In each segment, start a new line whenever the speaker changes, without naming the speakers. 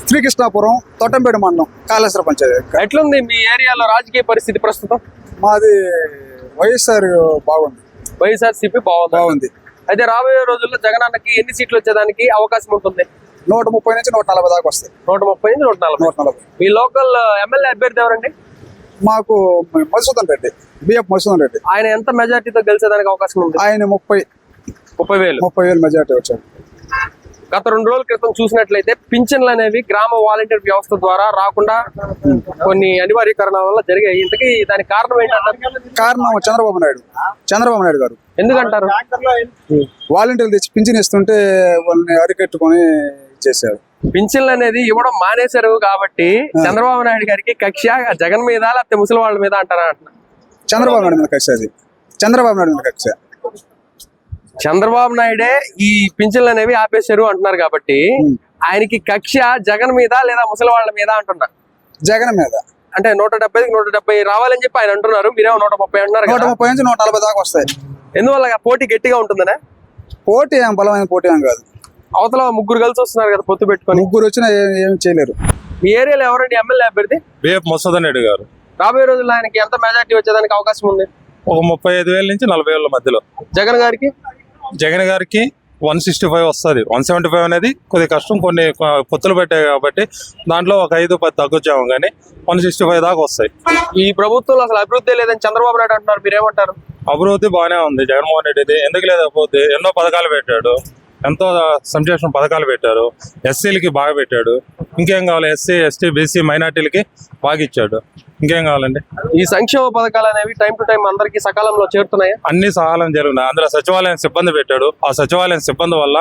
శ్రీకృష్ణాపురం తొట్టంపేట మండలం కాళేశ్వర పంచాయతీ.
ఎట్లుంది మీ ఏరియాలో రాజకీయ పరిస్థితి ప్రస్తుతం?
మాది వైఎస్ఆర్ బాగుంది.
వైఎస్ఆర్సీపీ బాగుంది. అయితే రాబోయే రోజుల్లో జగనన్నకి ఎన్ని సీట్లు వచ్చేదానికి అవకాశం ఉంటుంది?
130 నుంచి 140 దాకా వస్తాయి.
130 నుంచి 140. మీ లోకల్ ఎమ్మెల్యే అభ్యర్థి ఎవరండి?
మాకు మధుసూదన్ రెడ్డి, బిఎఫ్ మధుసూదన్ రెడ్డి.
ఆయన ఎంత మెజార్టీతో గెలిచేదానికి అవకాశం ఉంది?
ఆయన 30,000 మెజార్టీ వచ్చాడు.
గత 2 రోజుల క్రితం చూసినట్లయితే పింఛన్లు అనేవి గ్రామ వాలంటీర్ వ్యవస్థ ద్వారా రాకుండా కొన్ని అనివార్య కారణాల వల్ల జరిగాయి. ఇంతకీ దానికి కారణం ఏంటంటారు?
కారణం చంద్రబాబు నాయుడు గారు.
ఎందుకంటారు?
వాలంటీర్లు తెచ్చి పింఛన్ ఇస్తుంటే వాళ్ళని అరికెట్టుకొని ఇచ్చేసాడు.
పింఛన్లు అనేది ఇవ్వడం మానేశారు కాబట్టి చంద్రబాబు నాయుడు గారికి కక్ష జగన్ మీద లేకపోతే ముసలి వాళ్ళ మీద అంటారా?
చంద్రబాబు నాయుడు మీద కక్ష. అది చంద్రబాబు నాయుడు మీద కక్ష.
చంద్రబాబు నాయుడే ఈ పింఛన్లు అనేవి ఆపేశారు అంటున్నారు కాబట్టి ఆయనకి కక్ష జగన్ మీద లేదా ముసలి వాళ్ళ మీద అంటున్నా?
జగన్ మీద.
అంటే 170 రావాలని చెప్పి ఆయన అంటున్నారు. మీరేమో 130 అంటున్నారు.
130 నుంచి 140 దాకా వస్తాయి.
ఎందువల్ల పోటీ గట్టిగా ఉంటుందనే?
పోటీ ఏం బలమైన పోటీ ఏం కాదు.
అవతల 3 కలిసి వస్తున్నారు కదా పొత్తు పెట్టుకొని.
3 వచ్చినా ఏమి చేయలేరు.
మీ ఏరియాలో ఎవరండి ఎమ్మెల్యే అభ్యర్థి?
బిఎఫ్ మధుసూదన్ రెడ్డి గారు.
రాబోయే రోజుల్లో ఆయనకి ఎంత మెజార్టీ వచ్చేదానికి అవకాశం ఉంది?
ఒక 35,000 నుంచి 40,000 మధ్యలో. జగన్ గారికి 165 వస్తుంది. 175 అనేది కొద్దిగా కష్టం, కొన్ని పొత్తులు పెట్టాయి కాబట్టి దాంట్లో ఒక 5-10 తగ్గుచ్చాము, కానీ 165 దాకా వస్తాయి.
ఈ ప్రభుత్వంలో అసలు అభివృద్ధి లేదని చంద్రబాబు నాయుడు అంటున్నారు, మీరేమంటారు?
అభివృద్ధి బాగానే ఉంది జగన్మోహన్ రెడ్డిది. ఎందుకు లేకపోతే ఎన్నో పథకాలు పెట్టాడు, ఎంతో సంక్షేమ పథకాలు పెట్టారు. ఎస్సీలకి బాగా పెట్టాడు. ఇంకేం కావాలి? ఎస్సీ, ఎస్టీ, బీసీ, మైనార్టీలకి బాగా ఇచ్చాడు. ఇంకేం కావాలండి?
ఈ సంక్షేమ పథకాలు అనేవి టైం టు టైం అందరికి సకాలంలో చేరుతున్నాయి.
అన్ని సహాయం జరుగుతున్నాయి. అందులో సచివాలయం సిబ్బంది పెట్టాడు. ఆ సచివాలయం సిబ్బంది వల్ల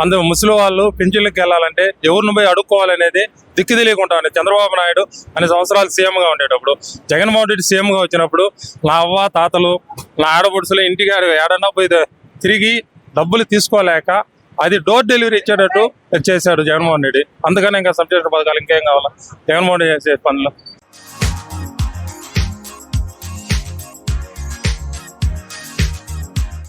అందులో ముసలి వాళ్ళు పింఛన్లకు వెళ్ళాలంటే ఎవరిని పోయి అడుక్కోవాలనేది దిక్కు తెలియకుండా ఉండే. చంద్రబాబు నాయుడు అన్ని సంవత్సరాలు సీఎంగా ఉండేటప్పుడు, జగన్మోహన్ రెడ్డి సీఎంగా వచ్చినప్పుడు నా అవ్వ తాతలు, నా ఆడపడుచులు ఇంటికి ఏడన్నా పోయి తిరిగి డబ్బులు తీసుకోలేక అది డోర్ డెలివరీ ఇచ్చేటట్టు చేశాడు జగన్మోహన్ రెడ్డి. అందుకని ఇంకా సంక్షేమ పథకాలు ఇంకేం కావాలా జగన్మోహన్ రెడ్డి చేసే పనులు?